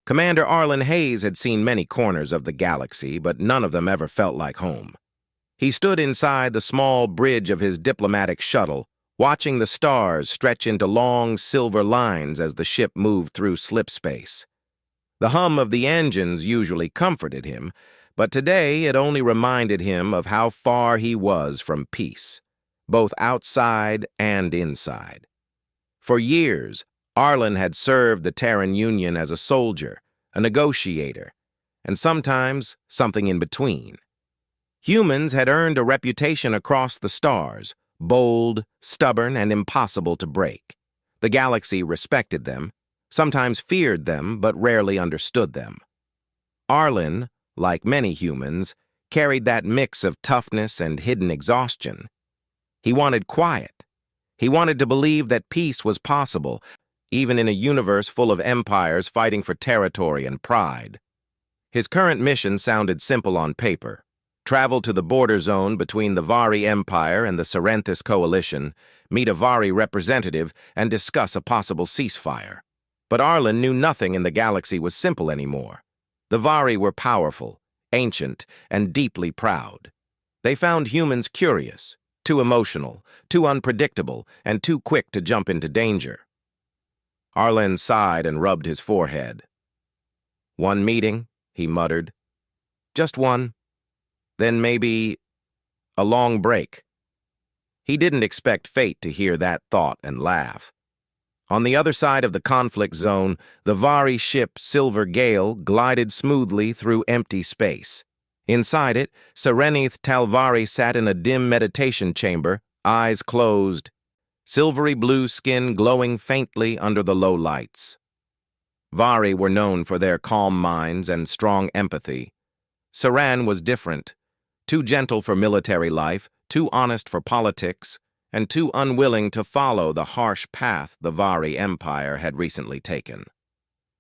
Commander Arlen Hayes had seen many corners of the galaxy, but none of them ever felt like home. He stood inside the small bridge of his diplomatic shuttle, watching the stars stretch into long silver lines as the ship moved through slipspace. The hum of the engines usually comforted him, but today it only reminded him of how far he was from peace, both outside and inside. For years, Arlen had served the Terran Union as a soldier, a negotiator, and sometimes something in between. Humans had earned a reputation across the stars, bold, stubborn, and impossible to break. The galaxy respected them, sometimes feared them, but rarely understood them. Arlen, like many humans, carried that mix of toughness and hidden exhaustion. He wanted quiet. He wanted to believe that peace was possible, even in a universe full of empires fighting for territory and pride. His current mission sounded simple on paper: travel to the border zone between the Vari Empire and the Serenthis Coalition, meet a Vari representative, and discuss a possible ceasefire. But Arlen knew nothing in the galaxy was simple anymore. The Vari were powerful, ancient, and deeply proud. They found humans curious, too emotional, too unpredictable, and too quick to jump into danger. Arlen sighed and rubbed his forehead. "One meeting," he muttered. "Just one. Then maybe a long break." He didn't expect fate to hear that thought and laugh. On the other side of the conflict zone, the Vari ship Silver Gale glided smoothly through empty space. Inside it, Serenith Talvari sat in a dim meditation chamber, eyes closed, silvery blue skin glowing faintly under the low lights. Vari were known for their calm minds and strong empathy. Saran was different, too gentle for military life, too honest for politics, and too unwilling to follow the harsh path the Vari Empire had recently taken.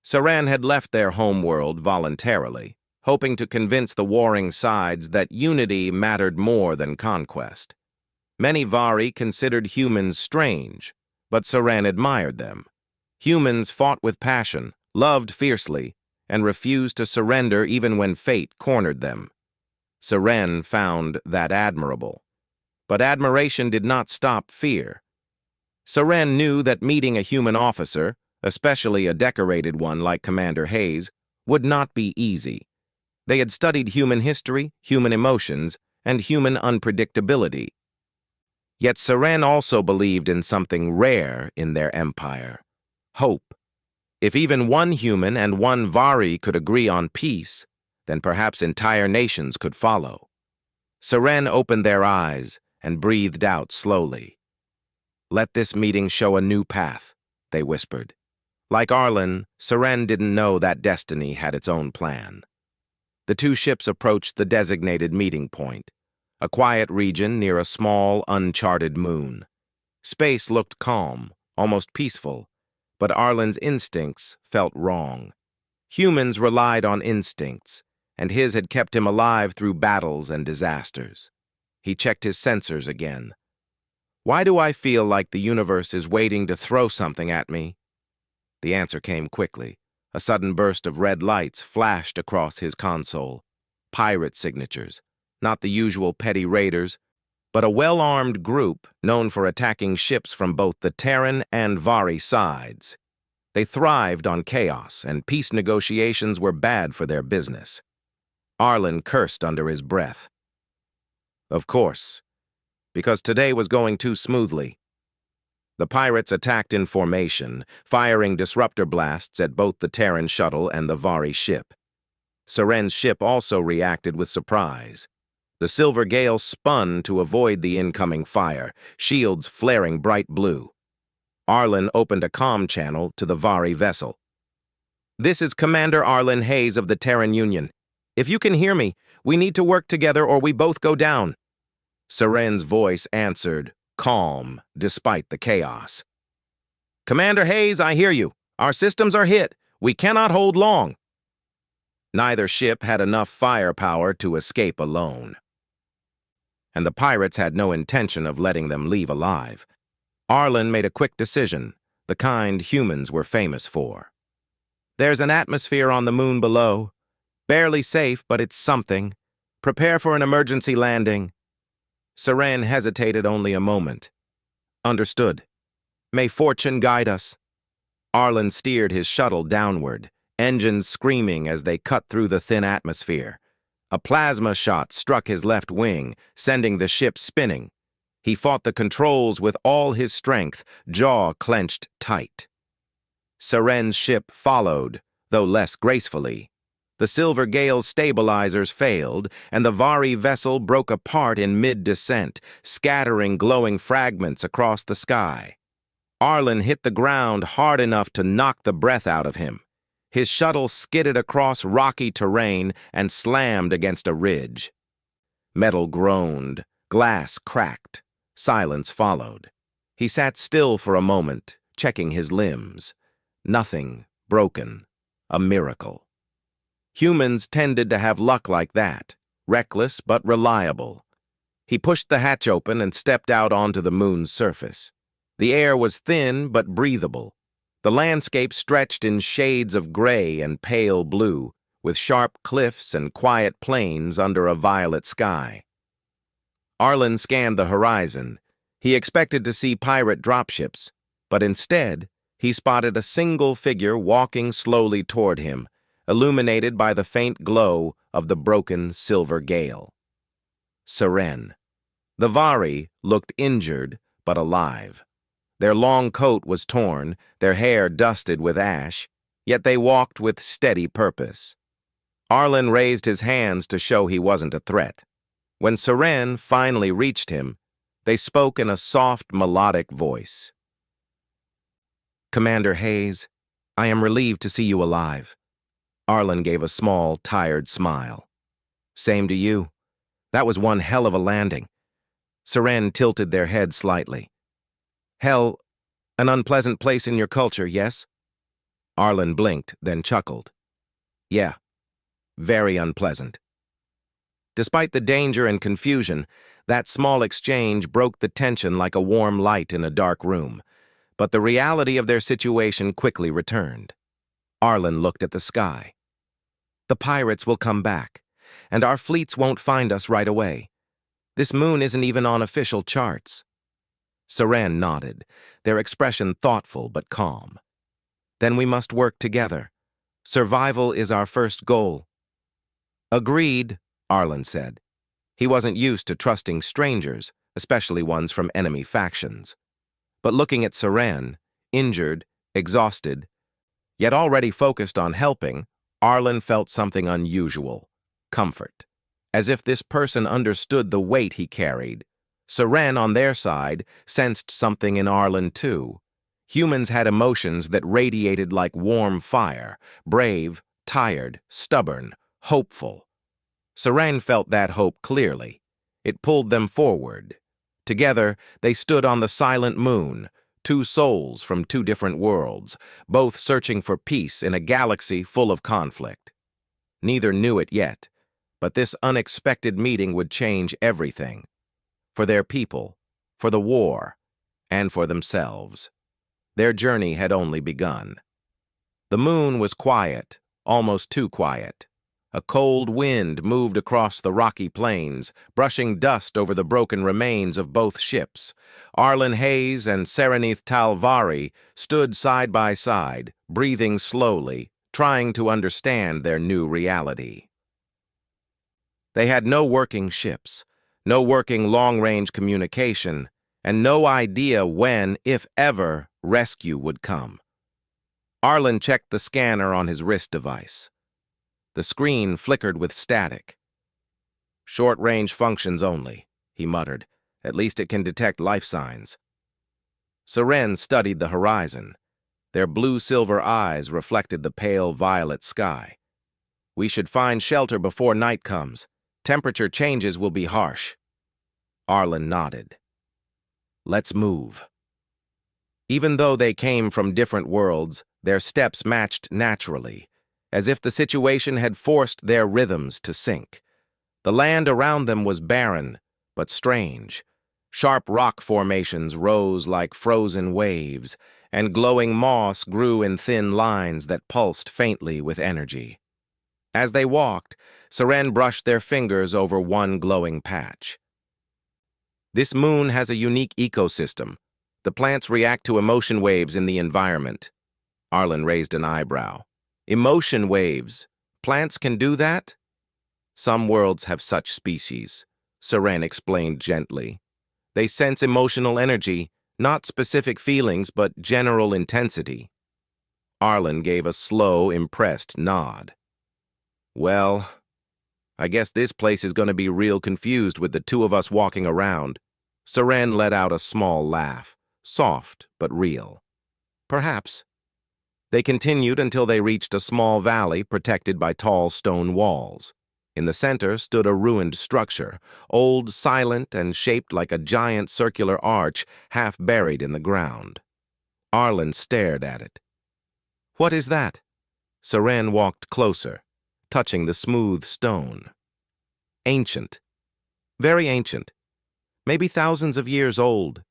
Saran had left their homeworld voluntarily, hoping to convince the warring sides that unity mattered more than conquest. Many Vari considered humans strange, but Saran admired them. Humans fought with passion, loved fiercely, and refused to surrender even when fate cornered them. Saran found that admirable. But admiration did not stop fear. Saran knew that meeting a human officer, especially a decorated one like Commander Hayes, would not be easy. They had studied human history, human emotions, and human unpredictability. Yet Saran also believed in something rare in their empire: hope. If even one human and one Vari could agree on peace, then perhaps entire nations could follow. Saran opened their eyes and breathed out slowly. "Let this meeting show a new path," they whispered. Like Arlen, Saran didn't know that destiny had its own plan. The two ships approached the designated meeting point, a quiet region near a small, uncharted moon. Space looked calm, almost peaceful, but Arlen's instincts felt wrong. Humans relied on instincts, and his had kept him alive through battles and disasters. He checked his sensors again. "Why do I feel like the universe is waiting to throw something at me?" The answer came quickly. A sudden burst of red lights flashed across his console. Pirate signatures. Not the usual petty raiders, but a well-armed group known for attacking ships from both the Terran and Vari sides. They thrived on chaos, and peace negotiations were bad for their business. Arlen cursed under his breath. Of course, because today was going too smoothly. The pirates attacked in formation, firing disruptor blasts at both the Terran shuttle and the Vari ship. Saren's ship also reacted with surprise. The Silver Gale spun to avoid the incoming fire, shields flaring bright blue. Arlen opened a comm channel to the Vari vessel. "This is Commander Arlen Hayes of the Terran Union. If you can hear me, we need to work together or we both go down." Saren's voice answered, calm despite the chaos. "Commander Hayes, I hear you. Our systems are hit. We cannot hold long." Neither ship had enough firepower to escape alone. And the pirates had no intention of letting them leave alive. Arlen made a quick decision, the kind humans were famous for. There's an atmosphere on the moon below. Barely safe, but it's something. Prepare for an emergency landing." Seren hesitated only a moment. "Understood. May fortune guide us." Arlen steered his shuttle downward, engines screaming as they cut through the thin atmosphere. A plasma shot struck his left wing, sending the ship spinning. He fought the controls with all his strength, jaw clenched tight. Seren's ship followed, though less gracefully. The Silver Gale's stabilizers failed, and the Vari vessel broke apart in mid-descent, scattering glowing fragments across the sky. Arlen hit the ground hard enough to knock the breath out of him. His shuttle skidded across rocky terrain and slammed against a ridge. Metal groaned, glass cracked. Silence followed. He sat still for a moment, checking his limbs. Nothing broken. A miracle. Humans tended to have luck like that, reckless but reliable. He pushed the hatch open and stepped out onto the moon's surface. The air was thin but breathable. The landscape stretched in shades of gray and pale blue, with sharp cliffs and quiet plains under a violet sky. Arlen scanned the horizon. He expected to see pirate dropships, but instead, he spotted a single figure walking slowly toward him, illuminated by the faint glow of the broken Silver Gale. Seren. The Vari looked injured but alive. Their long coat was torn, their hair dusted with ash, yet they walked with steady purpose. Arlen raised his hands to show he wasn't a threat. When Seren finally reached him, they spoke in a soft, melodic voice. "Commander Hayes, I am relieved to see you alive." Arlen gave a small, tired smile. "Same to you. That was one hell of a landing." Seren tilted their head slightly. "Hell, an unpleasant place in your culture, yes?" Arlen blinked, then chuckled. "Yeah, very unpleasant." Despite the danger and confusion, that small exchange broke the tension like a warm light in a dark room. But the reality of their situation quickly returned. Arlen looked at the sky. "The pirates will come back, and our fleets won't find us right away. This moon isn't even on official charts." Seren nodded, their expression thoughtful but calm. "Then we must work together. Survival is our first goal." "Agreed," Arlen said. He wasn't used to trusting strangers, especially ones from enemy factions. But looking at Seren, injured, exhausted, yet already focused on helping, Arlen felt something unusual. Comfort. As if this person understood the weight he carried. Seren, on their side, sensed something in Arlen too. Humans had emotions that radiated like warm fire, brave, tired, stubborn, hopeful. Seren felt that hope clearly. It pulled them forward. Together, they stood on the silent moon, two souls from two different worlds, both searching for peace in a galaxy full of conflict. Neither knew it yet, but this unexpected meeting would change everything. For their people, for the war, and for themselves. Their journey had only begun. The moon was quiet, almost too quiet. A cold wind moved across the rocky plains, brushing dust over the broken remains of both ships. Arlen Hayes and Serenith Talvari stood side by side, breathing slowly, trying to understand their new reality. They had no working ships, no working long-range communication, and no idea when, if ever, rescue would come. Arlen checked the scanner on his wrist device. The screen flickered with static. "Short-range functions only," he muttered. "At least it can detect life signs." Seren studied the horizon. Their blue-silver eyes reflected the pale violet sky. "We should find shelter before night comes. Temperature changes will be harsh." Arlen nodded. "Let's move." Even though they came from different worlds, their steps matched naturally, as if the situation had forced their rhythms to sync. The land around them was barren, but strange. Sharp rock formations rose like frozen waves, and glowing moss grew in thin lines that pulsed faintly with energy. As they walked, Seren brushed their fingers over one glowing patch. This moon has a unique ecosystem. The plants react to emotion waves in the environment. Arlen raised an eyebrow. Emotion waves. Plants can do that? Some worlds have such species, Seren explained gently. They sense emotional energy, not specific feelings, but general intensity. Arlen gave a slow, impressed nod. Well, I guess this place is going to be real confused with the two of us walking around. Seren let out a small laugh, soft but real. Perhaps. They continued until they reached a small valley protected by tall stone walls. In the center stood a ruined structure, old, silent, and shaped like a giant circular arch half buried in the ground. Arlen stared at it. What is that? Seren walked closer, touching the smooth stone. Ancient. Very ancient. Maybe thousands of years old.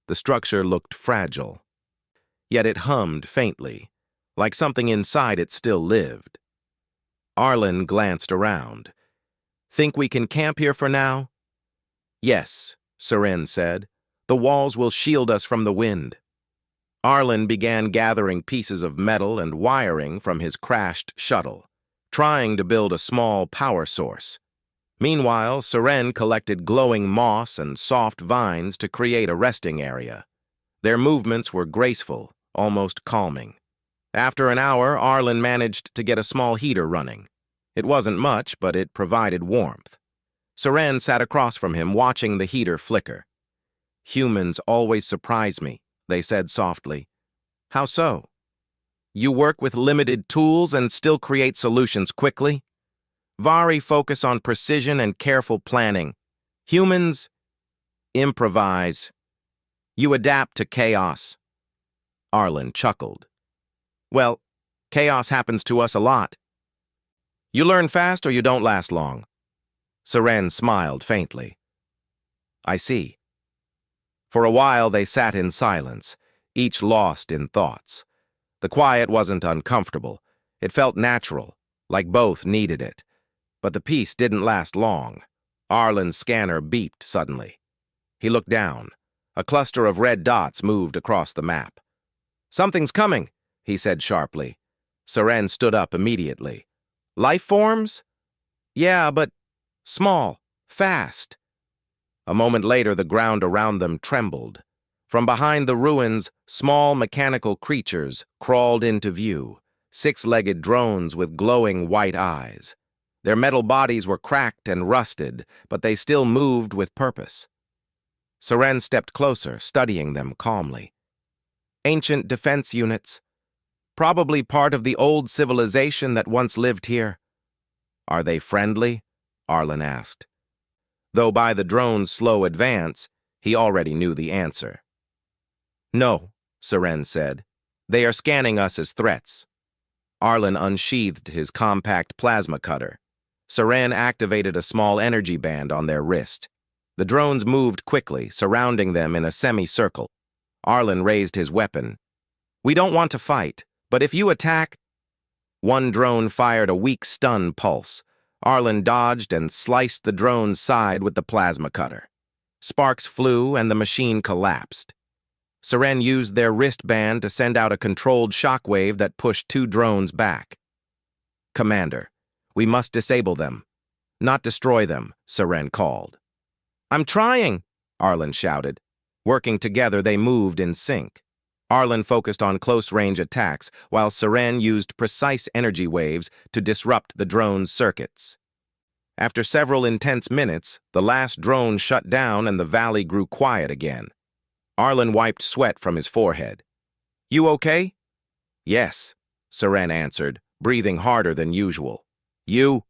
The structure looked fragile. Yet it hummed faintly, like something inside it still lived. Arlen glanced around. Think we can camp here for now? Yes, Seren said. The walls will shield us from the wind. Arlen began gathering pieces of metal and wiring from his crashed shuttle, trying to build a small power source. Meanwhile, Seren collected glowing moss and soft vines to create a resting area. Their movements were graceful, almost calming. After an hour, Arlen managed to get a small heater running. It wasn't much, but it provided warmth. Seren sat across from him, watching the heater flicker. Humans always surprise me, they said softly. How so? You work with limited tools and still create solutions quickly? Vari focus on precision and careful planning. Humans improvise. You adapt to chaos. Arlen chuckled. Well, chaos happens to us a lot. You learn fast or you don't last long. Seren smiled faintly. I see. For a while they sat in silence, each lost in thoughts. The quiet wasn't uncomfortable. It felt natural, like both needed it. But the peace didn't last long. Arlen's scanner beeped suddenly. He looked down. A cluster of red dots moved across the map. Something's coming, he said sharply. Seren stood up immediately. Life forms? Yeah, but small, fast. A moment later, the ground around them trembled. From behind the ruins, small mechanical creatures crawled into view, six-legged drones with glowing white eyes. Their metal bodies were cracked and rusted, but they still moved with purpose. Seren stepped closer, studying them calmly. Ancient defense units, probably part of the old civilization that once lived here. Are they friendly? Arlen asked. Though by the drone's slow advance, he already knew the answer. No, Seren said. They are scanning us as threats. Arlen unsheathed his compact plasma cutter. Seren activated a small energy band on their wrist. The drones moved quickly, surrounding them in a semicircle. Arlen raised his weapon. We don't want to fight, but if you attack... One drone fired a weak stun pulse. Arlen dodged and sliced the drone's side with the plasma cutter. Sparks flew and the machine collapsed. Seren used their wristband to send out a controlled shockwave that pushed two drones back. Commander, we must disable them. Not destroy them, Seren called. I'm trying, Arlen shouted. Working together, they moved in sync. Arlen focused on close-range attacks, while Seren used precise energy waves to disrupt the drone's circuits. After several intense minutes, the last drone shut down and the valley grew quiet again. Arlen wiped sweat from his forehead. You okay? Yes, Seren answered, breathing harder than usual. You?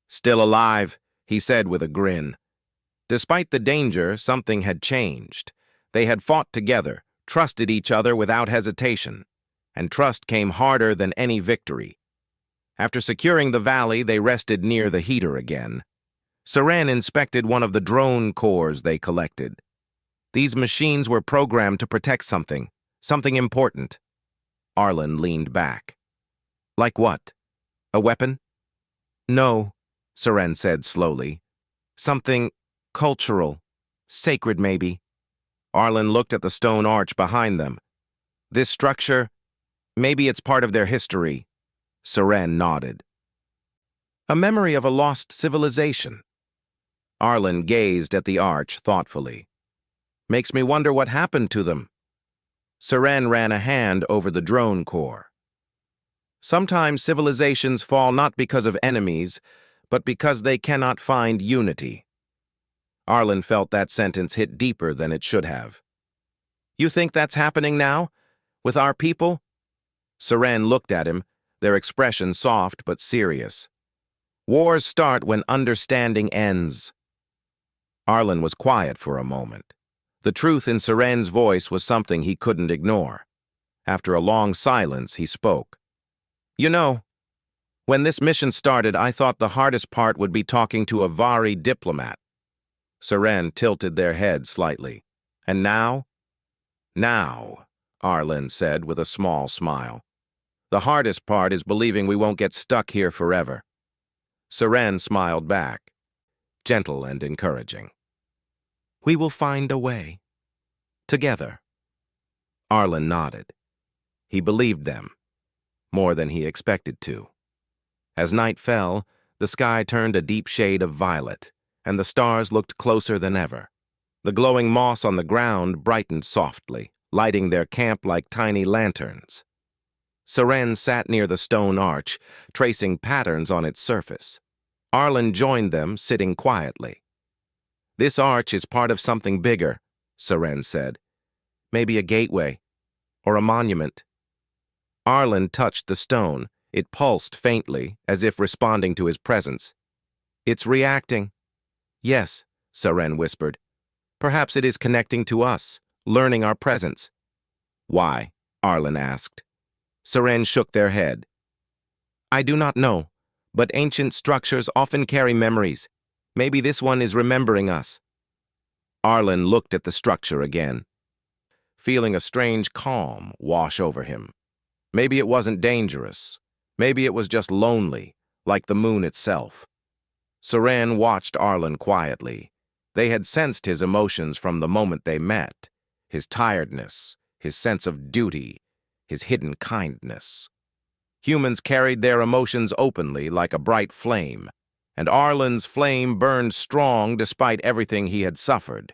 Still alive, he said with a grin. Despite the danger, something had changed. They had fought together, trusted each other without hesitation, and trust came harder than any victory. After securing the valley, they rested near the heater again. Seren inspected one of the drone cores they collected. These machines were programmed to protect something, Something important. Arlen leaned back. Like what? A weapon? No, Seren said slowly. Something cultural. Sacred, maybe. Arlen looked at the stone arch behind them. This structure, maybe it's part of their history. Seren nodded. A memory of a lost civilization. Arlen gazed at the arch thoughtfully. Makes me wonder what happened to them. Seren ran a hand over the drone core. Sometimes civilizations fall not because of enemies, but because they cannot find unity. Arlen felt that sentence hit deeper than it should have. You think that's happening now? With our people? Seren looked at him, their expression soft but serious. Wars start when understanding ends. Arlen was quiet for a moment. The truth in Seren's voice was something he couldn't ignore. After a long silence, he spoke. You know, when this mission started, I thought the hardest part would be talking to a Vari diplomat. Seren tilted their head slightly. And now? Now, Arlen said with a small smile. The hardest part is believing we won't get stuck here forever. Seren smiled back, gentle and encouraging. We will find a way. Together. Arlen nodded. He believed them, more than he expected to. As night fell, the sky turned a deep shade of violet, and the stars looked closer than ever. The glowing moss on the ground brightened softly, lighting their camp like tiny lanterns. Seren sat near the stone arch, tracing patterns on its surface. Arlen joined them, sitting quietly. This arch is part of something bigger, Seren said. Maybe a gateway, or a monument. Arlen touched the stone. It pulsed faintly, as if responding to his presence. It's reacting. Yes, Seren whispered. Perhaps it is connecting to us, learning our presence. Why? Arlen asked. Seren shook their head. I do not know, but ancient structures often carry memories. Maybe this one is remembering us. Arlen looked at the structure again, feeling a strange calm wash over him. Maybe it wasn't dangerous. Maybe it was just lonely, like the moon itself. Seren watched Arlen quietly. They had sensed his emotions from the moment they met. His tiredness, his sense of duty, his hidden kindness. Humans carried their emotions openly like a bright flame, and Arlen's flame burned strong despite everything he had suffered.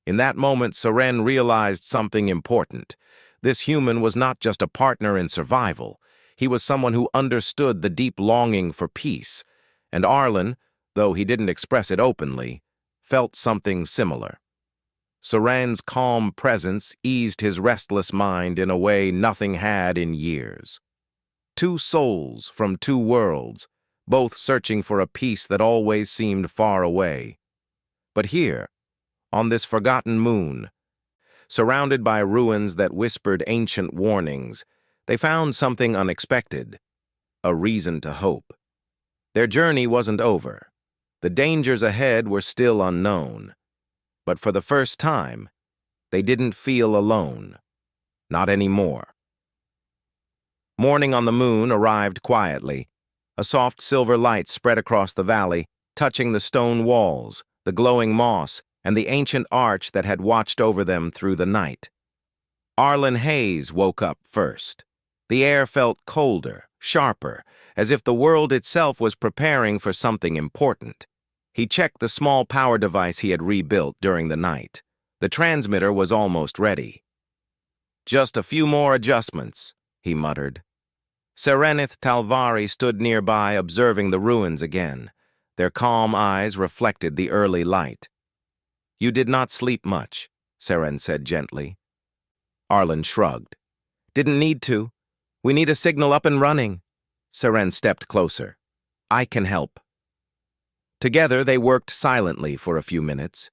In that moment, Seren realized something important. This human was not just a partner in survival. He was someone who understood the deep longing for peace, and Arlen, though he didn't express it openly, felt something similar. Seren's calm presence eased his restless mind in a way nothing had in years. Two souls from two worlds, both searching for a peace that always seemed far away. But here, on this forgotten moon, surrounded by ruins that whispered ancient warnings, they found something unexpected, a reason to hope. Their journey wasn't over. The dangers ahead were still unknown. But for the first time, they didn't feel alone. Not anymore. Morning on the moon arrived quietly. A soft silver light spread across the valley, touching the stone walls, the glowing moss, and the ancient arch that had watched over them through the night. Arlen Hayes woke up first. The air felt colder, sharper, as if the world itself was preparing for something important. He checked the small power device he had rebuilt during the night. The transmitter was almost ready. Just a few more adjustments, he muttered. Serenith Talvari stood nearby observing the ruins again. Their calm eyes reflected the early light. You did not sleep much, Seren said gently. Arlen shrugged. Didn't need to. We need a signal up and running. Seren stepped closer. I can help. Together they worked silently for a few minutes.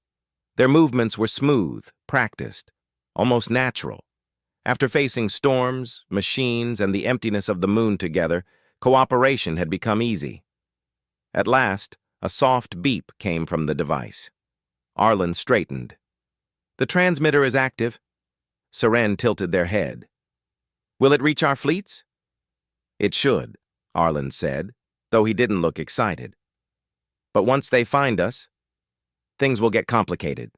Their movements were smooth, practiced, almost natural. After facing storms, machines, and the emptiness of the moon together, cooperation had become easy. At last, a soft beep came from the device. Arlen straightened. The transmitter is active. Seren tilted their head. Will it reach our fleets? It should, Arlen said, though he didn't look excited. But once they find us, things will get complicated.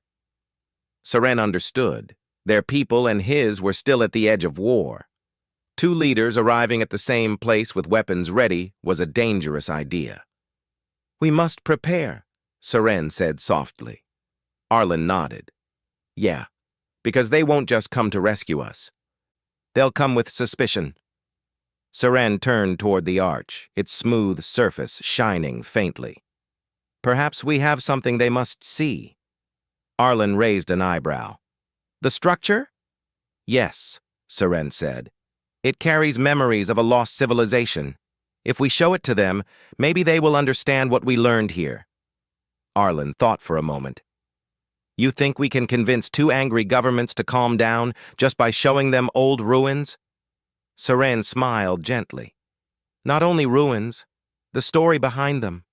Seren understood. Their people and his were still at the edge of war. Two leaders arriving at the same place with weapons ready was a dangerous idea. We must prepare, Seren said softly. Arlen nodded. Yeah, because they won't just come to rescue us. They'll come with suspicion. Seren turned toward the arch, its smooth surface shining faintly. Perhaps we have something they must see. Arlen raised an eyebrow. The structure? Yes, Seren said. It carries memories of a lost civilization. If we show it to them, maybe they will understand what we learned here. Arlen thought for a moment. You think we can convince two angry governments to calm down just by showing them old ruins? Seren smiled gently. Not only ruins, the story behind them.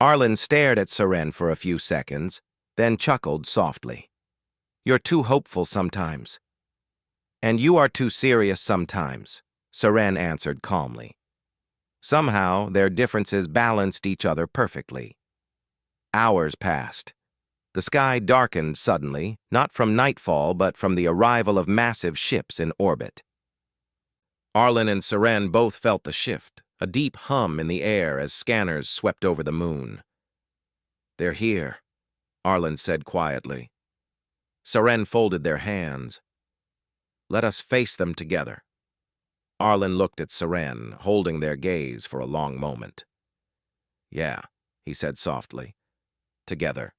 Arlen stared at Seren for a few seconds, then chuckled softly. You're too hopeful sometimes. And you are too serious sometimes, Seren answered calmly. Somehow, their differences balanced each other perfectly. Hours passed. The sky darkened suddenly, not from nightfall but from the arrival of massive ships in orbit. Arlen and Seren both felt the shift, a deep hum in the air as scanners swept over the moon. They're here, Arlen said quietly. Seren folded their hands. Let us face them together. Arlen looked at Seren, holding their gaze for a long moment. Yeah, he said softly. Together.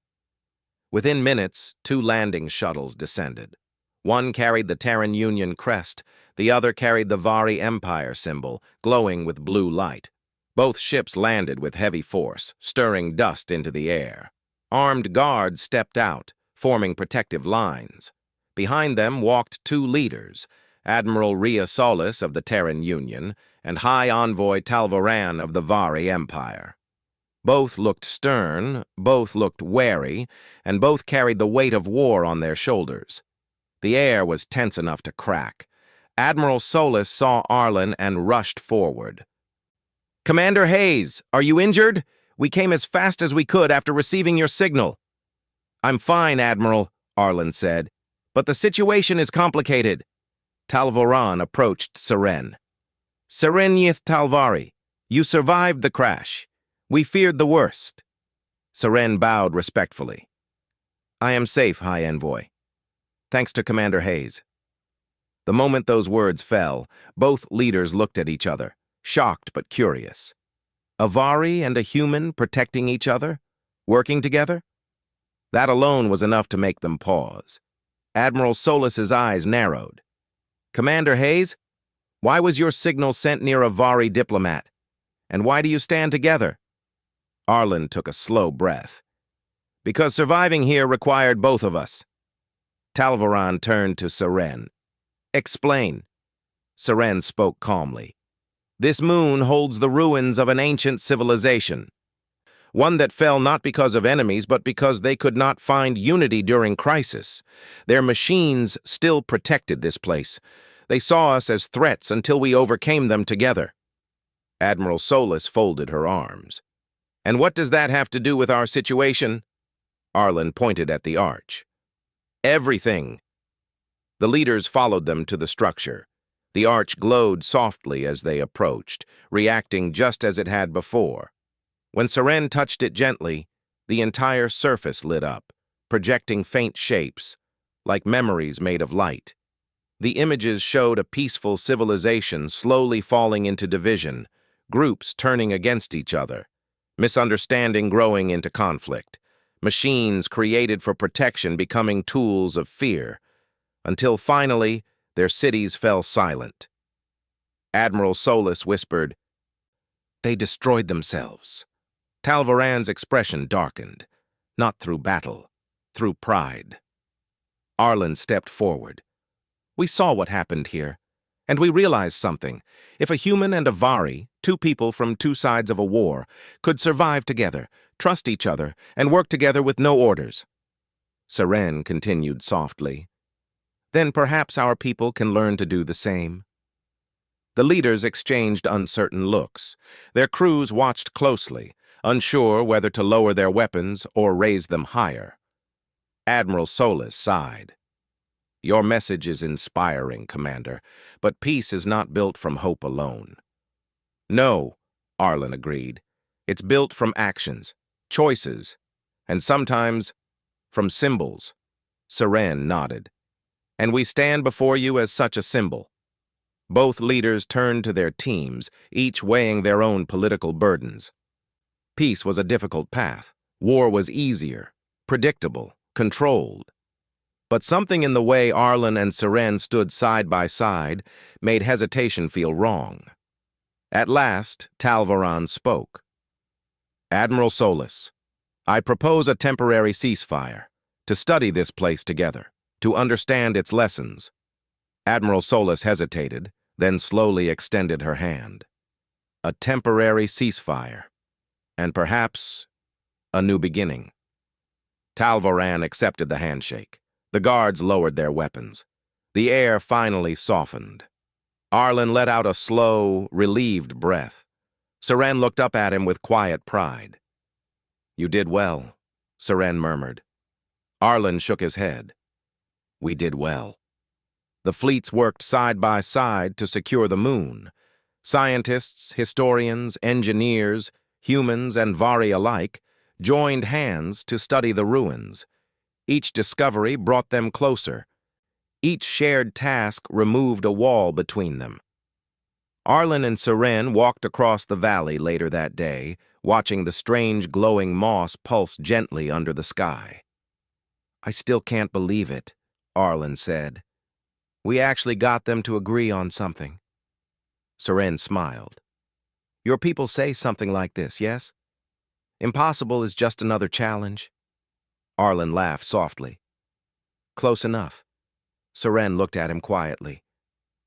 Within minutes, two landing shuttles descended. One carried the Terran Union crest, the other carried the Vari Empire symbol, glowing with blue light. Both ships landed with heavy force, stirring dust into the air. Armed guards stepped out, forming protective lines. Behind them walked two leaders, Admiral Rhea Solis of the Terran Union and High Envoy Talvoran of the Vari Empire. Both looked stern, both looked wary, and both carried the weight of war on their shoulders. The air was tense enough to crack. Admiral Solis saw Arlen and rushed forward. Commander Hayes, are you injured? We came as fast as we could after receiving your signal. I'm fine, Admiral, Arlen said, but the situation is complicated. Talvoran approached Seren. Serenyith Talvari, you survived the crash. We feared the worst. Seren bowed respectfully. I am safe, High Envoy. Thanks to Commander Hayes. The moment those words fell, both leaders looked at each other, shocked but curious. A Vari and a human protecting each other? Working together? That alone was enough to make them pause. Admiral Solis's eyes narrowed. Commander Hayes, why was your signal sent near a Vari diplomat? And why do you stand together? Arlen took a slow breath. Because surviving here required both of us. Talvoran turned to Seren. Explain. Seren spoke calmly. This moon holds the ruins of an ancient civilization. One that fell not because of enemies, but because they could not find unity during crisis. Their machines still protected this place. They saw us as threats until we overcame them together. Admiral Solis folded her arms. And what does that have to do with our situation? Arlen pointed at the arch. Everything. The leaders followed them to the structure. The arch glowed softly as they approached, reacting just as it had before. When Seren touched it gently, the entire surface lit up, projecting faint shapes, like memories made of light. The images showed a peaceful civilization slowly falling into division, groups turning against each other, misunderstanding growing into conflict, machines created for protection becoming tools of fear, until finally their cities fell silent. Admiral Solis whispered, "They destroyed themselves." Talvoran's expression darkened, not through battle, through pride. Arlen stepped forward. We saw what happened here, and we realized something. If a human and a Vari, two people from two sides of a war, could survive together, trust each other, and work together with no orders. Seren continued softly. Then perhaps our people can learn to do the same. The leaders exchanged uncertain looks. Their crews watched closely, unsure whether to lower their weapons or raise them higher. Admiral Solis sighed. Your message is inspiring, Commander, but peace is not built from hope alone. No, Arlen agreed. It's built from actions, choices, and sometimes from symbols. Seren nodded. And we stand before you as such a symbol. Both leaders turned to their teams, each weighing their own political burdens. Peace was a difficult path. War was easier, predictable, controlled. But something in the way Arlen and Seren stood side by side made hesitation feel wrong. At last, Talvaran spoke. Admiral Solis, I propose a temporary ceasefire, to study this place together, to understand its lessons. Admiral Solis hesitated, then slowly extended her hand. A temporary ceasefire, and perhaps a new beginning. Talvaran accepted the handshake. The guards lowered their weapons. The air finally softened. Arlen let out a slow, relieved breath. Seren looked up at him with quiet pride. You did well, Seren murmured. Arlen shook his head. We did well. The fleets worked side by side to secure the moon. Scientists, historians, engineers, humans, and Vari alike joined hands to study the ruins. Each discovery brought them closer. Each shared task removed a wall between them. Arlen and Seren walked across the valley later that day, watching the strange glowing moss pulse gently under the sky. I still can't believe it, Arlen said. We actually got them to agree on something. Seren smiled. Your people say something like this, yes? Impossible is just another challenge. Arlen laughed softly. Close enough. Seren looked at him quietly.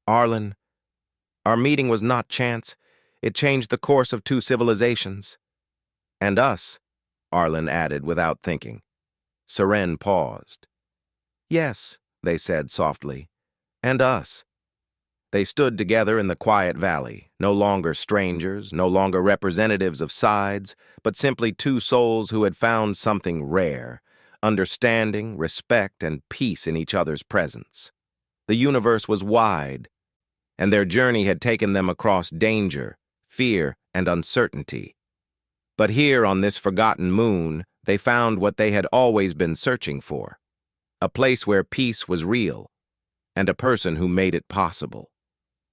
Arlen, our meeting was not chance. It changed the course of two civilizations. And us, Arlen added without thinking. Seren paused. Yes, they said softly. And us. They stood together in the quiet valley, no longer strangers, no longer representatives of sides, but simply two souls who had found something rare, understanding, respect, and peace in each other's presence. The universe was wide, and their journey had taken them across danger, fear, and uncertainty. But here on this forgotten moon, they found what they had always been searching for, a place where peace was real, and a person who made it possible.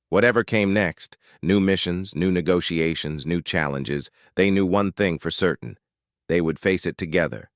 Whatever came next, new missions, new negotiations, new challenges, they knew one thing for certain. They would face it together,